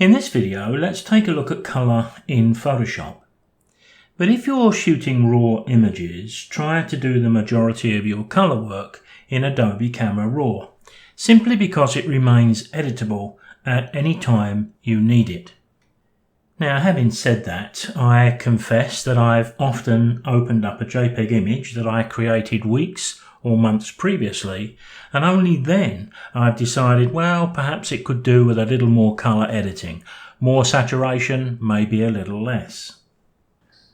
In this video, let's take a look at colour in Photoshop. But if you're shooting raw images, try to do the majority of your colour work in Adobe Camera Raw, simply because it remains editable at any time you need it. Now, having said that, I confess that I've often opened up a JPEG image that I created weeks or months previously, and only then I've decided, well, perhaps it could do with a little more colour editing. More saturation, maybe a little less.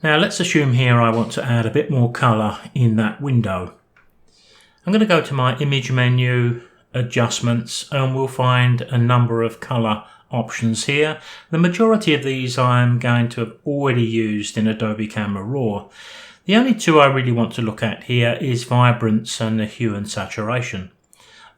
Now let's assume here I want to add a bit more colour in that window. I'm going to go to my image menu, adjustments, and we'll find a number of colour options here. The majority of these I'm going to have already used in Adobe Camera Raw. The only two I really want to look at here is vibrance and the hue and saturation.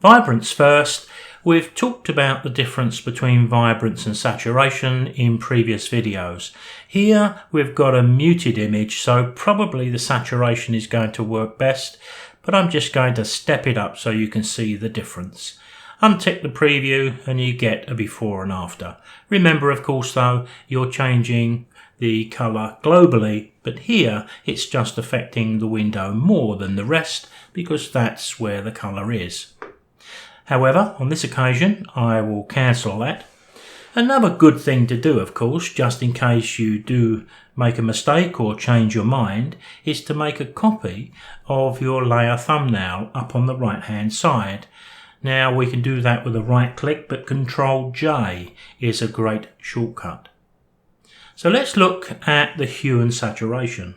Vibrance first. We've talked about the difference between vibrance and saturation in previous videos. Here we've got a muted image, so probably the saturation is going to work best, but I'm just going to step it up so you can see the difference. Untick the preview and you get a before and after. Remember, of course, though, you're changing the colour globally, but here it's just affecting the window more than the rest because that's where the colour is. However, on this occasion I will cancel that. Another good thing to do, of course, just in case you do make a mistake or change your mind, is to make a copy of your layer thumbnail up on the right hand side. Now we can do that with a right click, but Ctrl J is a great shortcut. So let's look at the hue and saturation.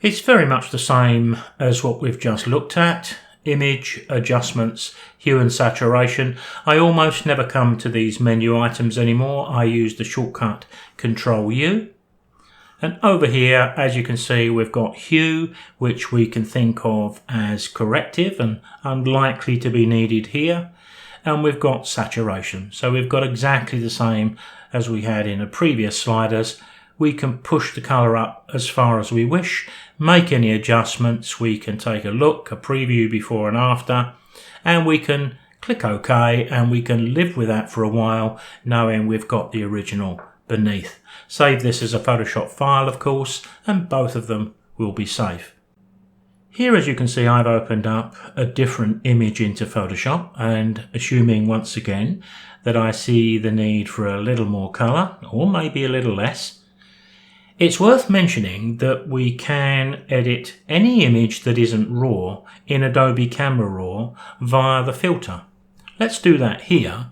It's very much the same as what we've just looked at. Image, adjustments, hue and saturation. I almost never come to these menu items anymore. I use the shortcut Ctrl U. And over here, as you can see, we've got hue, which we can think of as corrective and unlikely to be needed here. And we've got saturation. So we've got exactly the same as we had in the previous sliders. We can push the colour up as far as we wish, make any adjustments, we can take a look, a preview before and after, and we can click OK, and we can live with that for a while knowing we've got the original beneath. Save this as a Photoshop file, of course, and both of them will be safe. Here, as you can see, I've opened up a different image into Photoshop, and assuming once again that I see the need for a little more colour, or maybe a little less, it's worth mentioning that we can edit any image that isn't raw in Adobe Camera Raw via the filter. Let's do that here.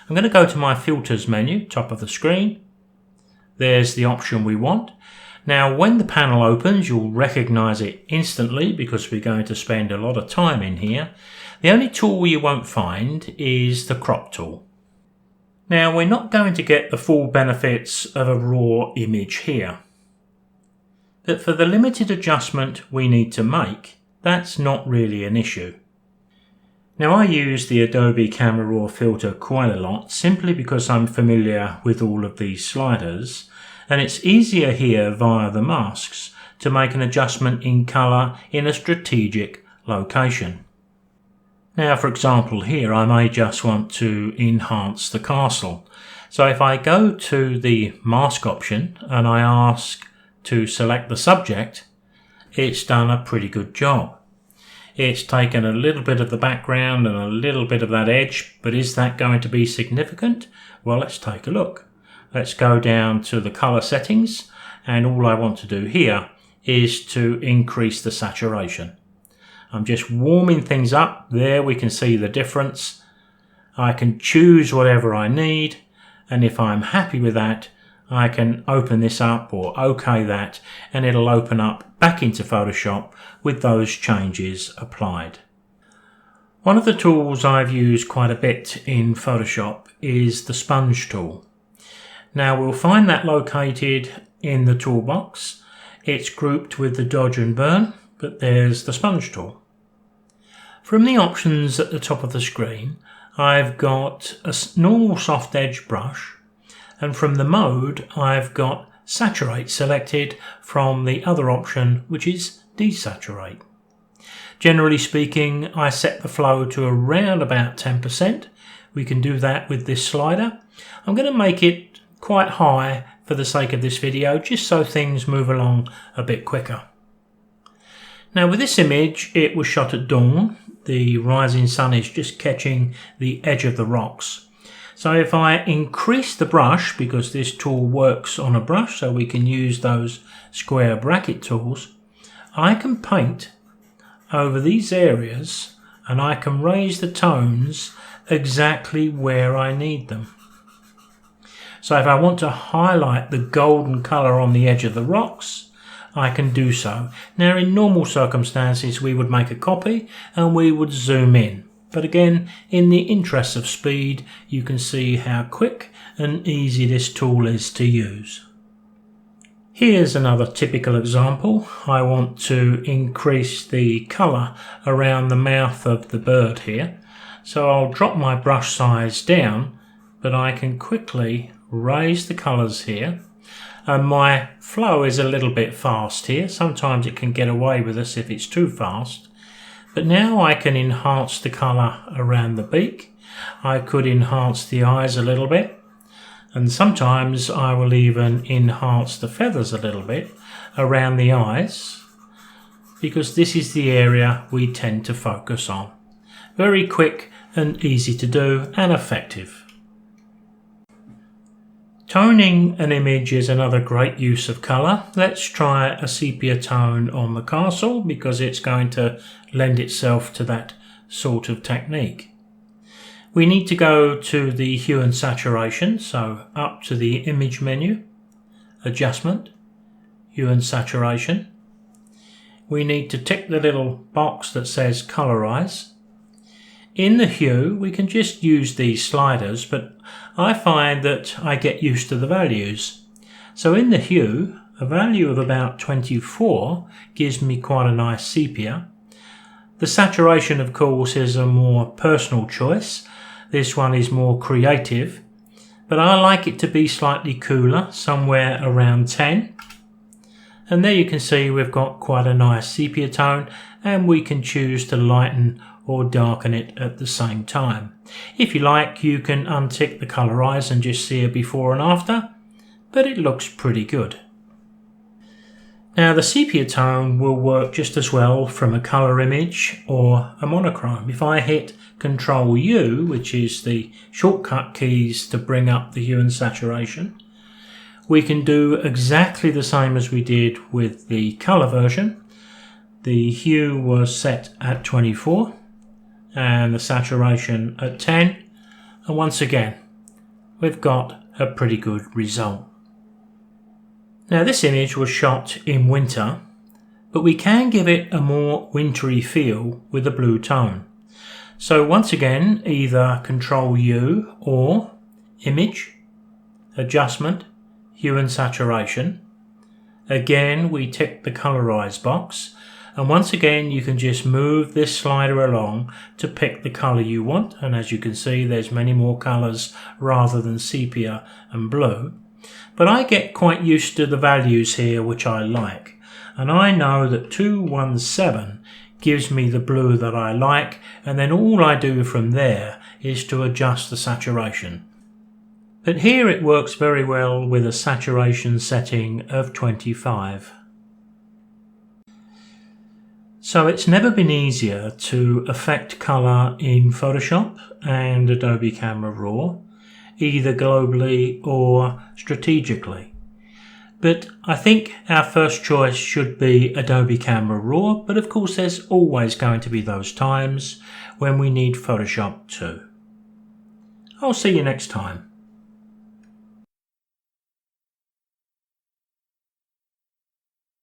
I'm going to go to my filters menu, top of the screen. There's the option we want. Now, when the panel opens, you'll recognize it instantly because we're going to spend a lot of time in here. The only tool you won't find is the crop tool. Now, we're not going to get the full benefits of a raw image here. But for the limited adjustment we need to make, that's not really an issue. Now, I use the Adobe Camera Raw filter quite a lot simply because I'm familiar with all of these sliders, and it's easier here via the masks to make an adjustment in colour in a strategic location. Now, for example, here I may just want to enhance the castle. So if I go to the mask option and I ask to select the subject, it's done a pretty good job. It's taken a little bit of the background and a little bit of that edge, but is that going to be significant? Well, let's take a look. Let's go down to the colour settings, and all I want to do here is to increase the saturation. I'm just warming things up. There we can see the difference. I can choose whatever I need, and if I'm happy with that, I can open this up or OK that, and it'll open up back into Photoshop with those changes applied. One of the tools I've used quite a bit in Photoshop is the sponge tool. Now, we'll find that located in the toolbox. It's grouped with the dodge and burn, but there's the sponge tool. From the options at the top of the screen, I've got a normal soft edge brush, and from the mode I've got saturate selected from the other option, which is desaturate. Generally speaking, I set the flow to around about 10%, We can do that with this slider. I'm going to make it quite high for the sake of this video, just so things move along a bit quicker. Now with this image, it was shot at dawn. The rising sun is just catching the edge of the rocks. So if I increase the brush, because this tool works on a brush, so we can use those square bracket tools, I can paint over these areas and I can raise the tones exactly where I need them. So if I want to highlight the golden colour on the edge of the rocks, I can do so. Now in normal circumstances we would make a copy and we would zoom in. But again, in the interest of speed, you can see how quick and easy this tool is to use. Here's another typical example. I want to increase the colour around the mouth of the bird here. So I'll drop my brush size down, but I can quickly raise the colours here. And my flow is a little bit fast here. Sometimes it can get away with us if it's too fast. But now I can enhance the colour around the beak. I could enhance the eyes a little bit. And sometimes I will even enhance the feathers a little bit around the eyes, because this is the area we tend to focus on. Very quick and easy to do and effective. Toning an image is another great use of colour. Let's try a sepia tone on the castle because it's going to lend itself to that sort of technique. We need to go to the hue and saturation, so up to the image menu, adjustment, hue and saturation. We need to tick the little box that says colorize. In the hue, we can just use these sliders, but I find that I get used to the values. So in the hue, a value of about 24 gives me quite a nice sepia. The saturation, of course, is a more personal choice. This one is more creative, but I like it to be slightly cooler, somewhere around 10. And there you can see we've got quite a nice sepia tone, and we can choose to lighten or darken it at the same time. If you like, you can untick the colorize and just see a before and after, but it looks pretty good. Now the sepia tone will work just as well from a colour image or a monochrome. If I hit Ctrl U, which is the shortcut keys to bring up the hue and saturation, we can do exactly the same as we did with the colour version. The hue was set at 24 and the saturation at 10, and once again we've got a pretty good result. Now this image was shot in winter, but we can give it a more wintry feel with a blue tone. So once again, either Ctrl U or Image, Adjustment, Hue and Saturation. Again, we tick the Colorize box, and once again you can just move this slider along to pick the colour you want, and as you can see there's many more colours rather than sepia and blue. But I get quite used to the values here, which I like, and I know that 217 gives me the blue that I like, and then all I do from there is to adjust the saturation. But here it works very well with a saturation setting of 25. So it's never been easier to affect colour in Photoshop and Adobe Camera Raw, either globally or strategically. But I think our first choice should be Adobe Camera Raw, but of course there's always going to be those times when we need Photoshop too. I'll see you next time.